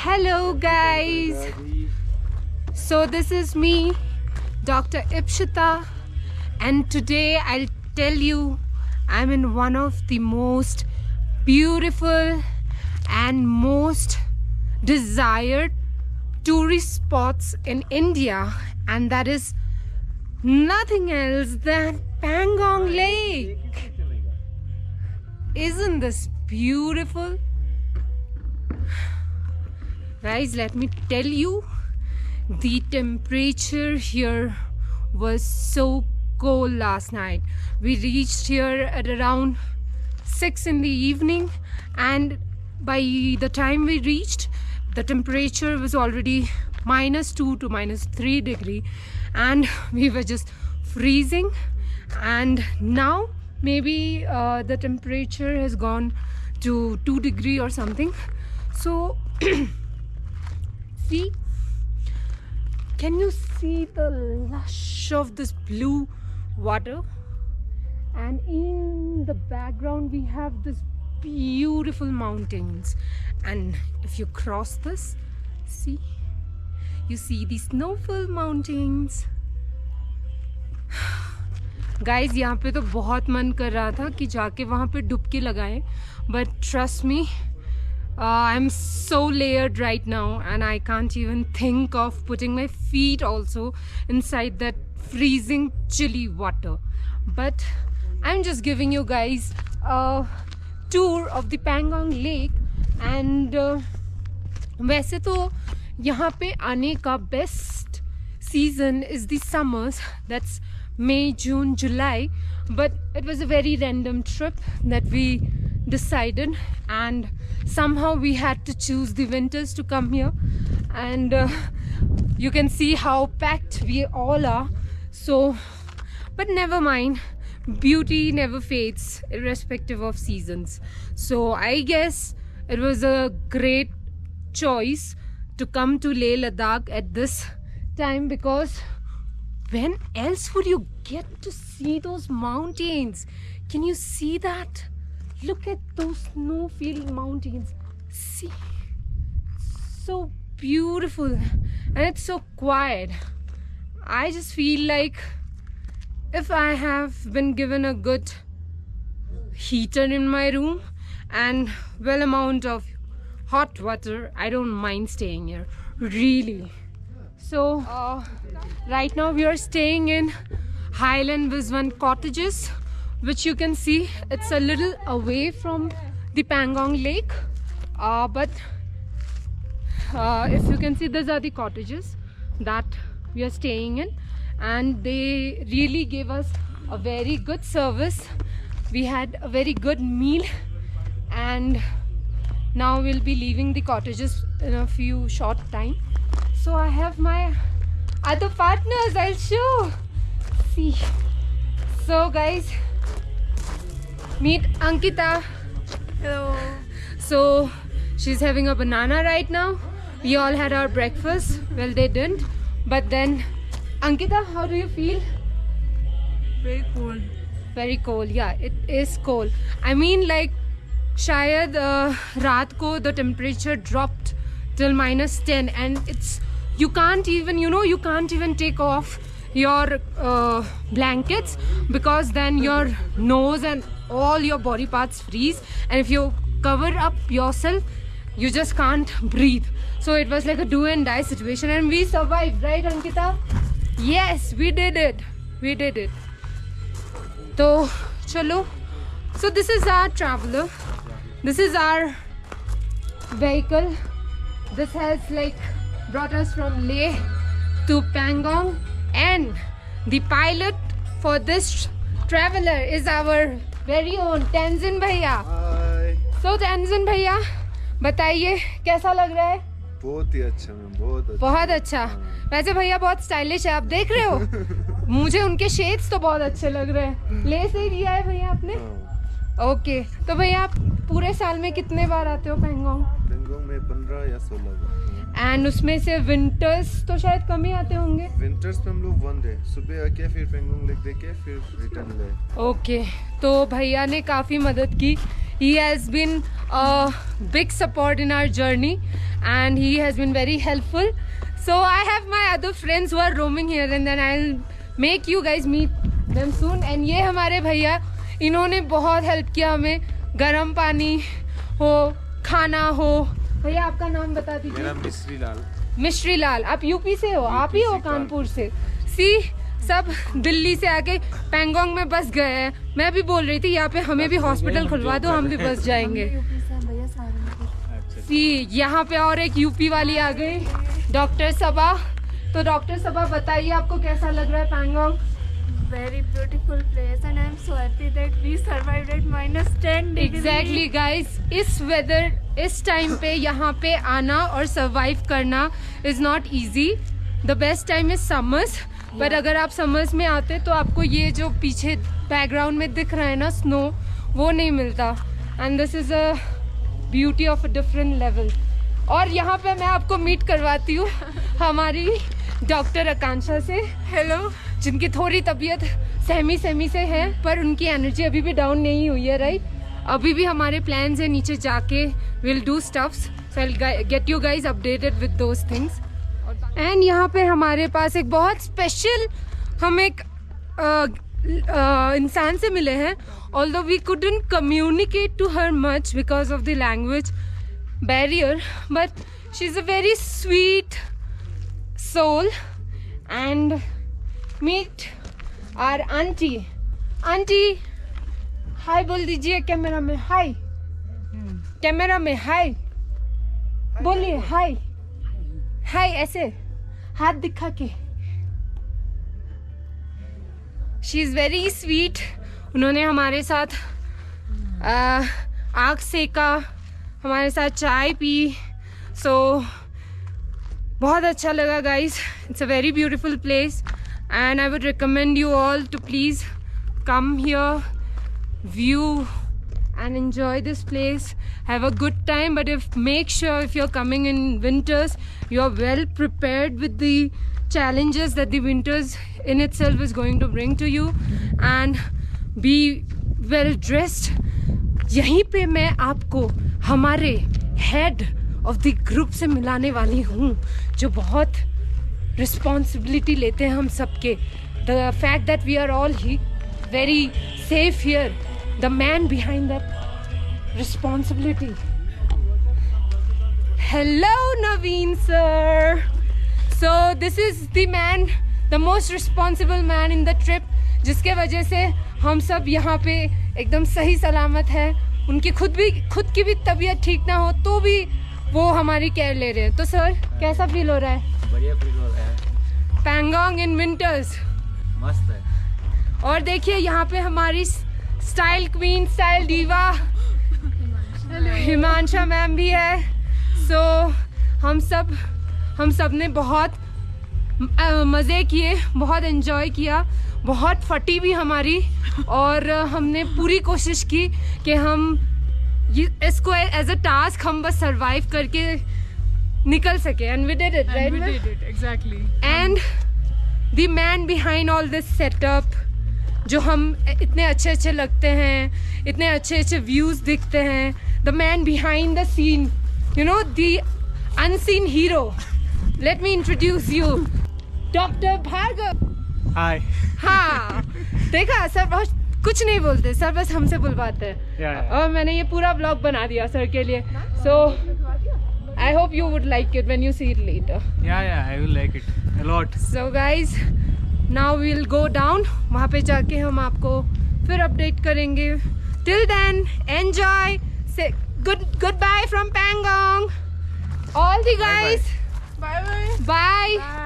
Hello guys, so this is me, Dr. Ipshita, and today I'll tell you I'm in one of the most beautiful and most desired tourist spots in India, and that is nothing else than Pangong Lake. Isn't this beautiful? Guys, let me tell you, the temperature here was so cold last night. We reached here at around 6 in the evening, and by the time we reached, the temperature was already -2 to -3 degree, and we were just freezing. And now maybe the temperature has gone to 2 degree or something. So see, can you see the lush of this blue water? And in the background we have this beautiful mountains, and if you cross this, see, you see the snow-filled mountains. Guys यहाँ पे तो बहुत मन कर रहा था कि जाके वहाँ पे डुबकी लगाएं, but trust me, I'm so layered right now and I can't even think of putting my feet also inside that freezing chilly water. But I'm just giving you guys a tour of the Pangong Lake. And वैसे तो यहाँ पे आने का best season is the summers, that's May, June, July, but it was a very random trip that we decided, and somehow we had to choose the winters to come here. And you can see how packed we all are. So, but never mind, beauty never fades irrespective of seasons. So I guess it was a great choice to come to Leh Ladakh at this time, because when else would you get to see those mountains? Can you see that? Look at those snow-filled mountains. See, so beautiful, and it's so quiet. I just feel like if I have been given a good heater in my room and well amount of hot water, I don't mind staying here, really. So right now we are staying in Highland Wiswan cottages, which you can see it's a little away from the Pangong Lake, but if you can see, these are the cottages that we are staying in, and they really gave us a very good service. We had a very good meal, and now we'll be leaving the cottages in a few short time. So I have my other partners, I'll show. See, so guys, meet Ankita. Hello. So she's having a banana right now. We all had our breakfast. Well, they didn't, but then Ankita, how do you feel? Very cold. Very cold. Yeah, it is cold. I mean, like, शायद रात को the temperature dropped till -10, and it's, you can't even, you can't even take off your blankets, because then your nose and all your body parts freeze, and if you cover up yourself, you just can't breathe. So it was like a do and die situation, and we survived, right Ankita? Yes, we did it. We did it. So chalo. So this is our traveler. This is our vehicle. This has like brought us from Leh to Pangong, and the pilot for this traveler is our very own Tenzin Bhaiya. Hi. So Tenzin Bhaiya, बताइए कैसा लग रहा है? बहुत ही अच्छा ma'am, बहुत अच्छा। वैसे भैया बहुत स्टाइलिश है, आप देख रहे हो। मुझे उनके शेड्स तो बहुत अच्छे लग रहे हैं। ले से लिया है भैया आपने? ओके, तो भैया आप पूरे साल में कितने बार आते हो पैंगोंग? पैंगोंग में 15 या 16 बार। एंड उसमें से विंटर्स तो शायद कम ही आते होंगे। विंटर्स में हम लोग 1 डे सुबह आके फिर पैंगोंग लेक देके फिर रिटर्न ले। ओके, तो भैया ने काफ़ी मदद की। He has been big support in our journey, and he has been very helpful. So I have my other friends who are roaming here, and then I'll make you guys meet them soon. And ये हमारे भैया, इन्होंने बहुत help किया हमें, गर्म पानी हो, खाना हो। भैया आपका नाम बता दीजिए। मेरा मिश्री लाल। मिश्री लाल, आप यूपी से हो? आप ही हो कानपुर से? सी सब दिल्ली से आके पैंगोंग में बस गए हैं। मैं भी बोल रही थी यहाँ पे हमें भी हॉस्पिटल खुलवा दो, हम भी बस जाएंगे। सी यहाँ पे और एक यूपी वाली आ गई, डॉक्टर सबा। तो डॉक्टर सबा बताइए आपको कैसा लग रहा है Pangong? Very beautiful place and I'm so happy that we survived at -10 degree. Exactly guys, इस वेदर, इस टाइम पे यहाँ पे आना और सर्वाइव करना is not easy. The best time is summers, पर अगर आप समर्स में आते तो आपको ये जो पीछे बैकग्राउंड में दिख रहा है ना स्नो, वो नहीं मिलता। And this is a beauty of a different level. और यहाँ पे मैं आपको मीट करवाती हूँ हमारी डॉक्टर आकांक्षा से। हेलो। जिनकी थोड़ी तबीयत सहमी से है, पर उनकी एनर्जी अभी भी डाउन नहीं हुई है, राइट? अभी भी हमारे प्लान्स है नीचे जाके will do stuffs, so I will get you guys updated with those things. And यहाँ पे हमारे पास एक बहुत स्पेशल, हम एक इंसान से मिले हैं। Although we couldn't communicate to her much because of the language barrier, but she is a very sweet soul. And meet our aunty. Aunty hi बोल दीजिए कैमरा में, हाय। कैमरा में हाय बोलिए, हाय हाय ऐसे हाथ दिखा के। She is very sweet. उन्होंने हमारे साथ आग सेका, हमारे साथ चाय पी। सो बहुत अच्छा लगा guys. It's a very beautiful place and I would recommend you all to please come here, view and enjoy this place, have a good time. But make sure if you're coming in winters, you're well prepared with the challenges that the winters in itself is going to bring to you, and be well dressed. यहीं पे मैं आपको हमारे head of the group से मिलाने वाली हूँ, जो बहुत रिस्पॉन्सिबिलिटी लेते हैं हम सबके। The fact that we are all ही very safe here, the man behind that responsibility. Hello Naveen sir. So this is the man, the most responsible man in the trip, जिसके वजह से हम सब यहाँ पे एकदम सही सलामत है। उनकी खुद की भी तबीयत ठीक ना हो तो भी वो हमारी केयर ले रहे हैं। तो सर कैसा फील हो रहा है? बढ़िया फील हो रहा है। पैंगोंग इन विंटर्स मस्त है। और देखिए यहाँ पे हमारी style queen, style diva Himansha ma'am भी है। सो हम सब ने बहुत मज़े किए, बहुत एंजॉय किया, बहुत फटी भी हमारी, और हमने पूरी कोशिश की कि हम इसको एज अ टास्क हम बस सरवाइव करके निकल सके। And we did it, right? We did it, exactly. And the man behind all this setup, जो हम इतने अच्छे लगते हैं, इतने अच्छे व्यूज दिखते हैं, the man behind the scene, you know, the unseen hero. Let me introduce you, doctor Bhargav. Hi. हाँ देखा सर, बहुत कुछ नहीं बोलते सर, बस हमसे बुलवाते हैं। और मैंने ये पूरा ब्लॉग बना दिया सर के लिए। सो I hope you would like it when you see it later. Yeah, I will like it a lot. So guys, now we'll go down. वहाँ पे जाके हम आपको फिर अपडेट करेंगे। Till then, enjoy. Say goodbye from Pangong. All the guys. Bye. Bye. Bye.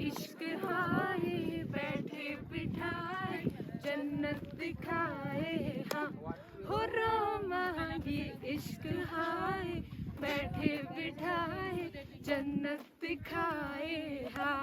इश्क हाय बैठे बिठाए जन्नत दिखाए, हाँ हो रोमा ये इश्क हाय बैठे बिठाए जन्नत जन्नत दिखाए हा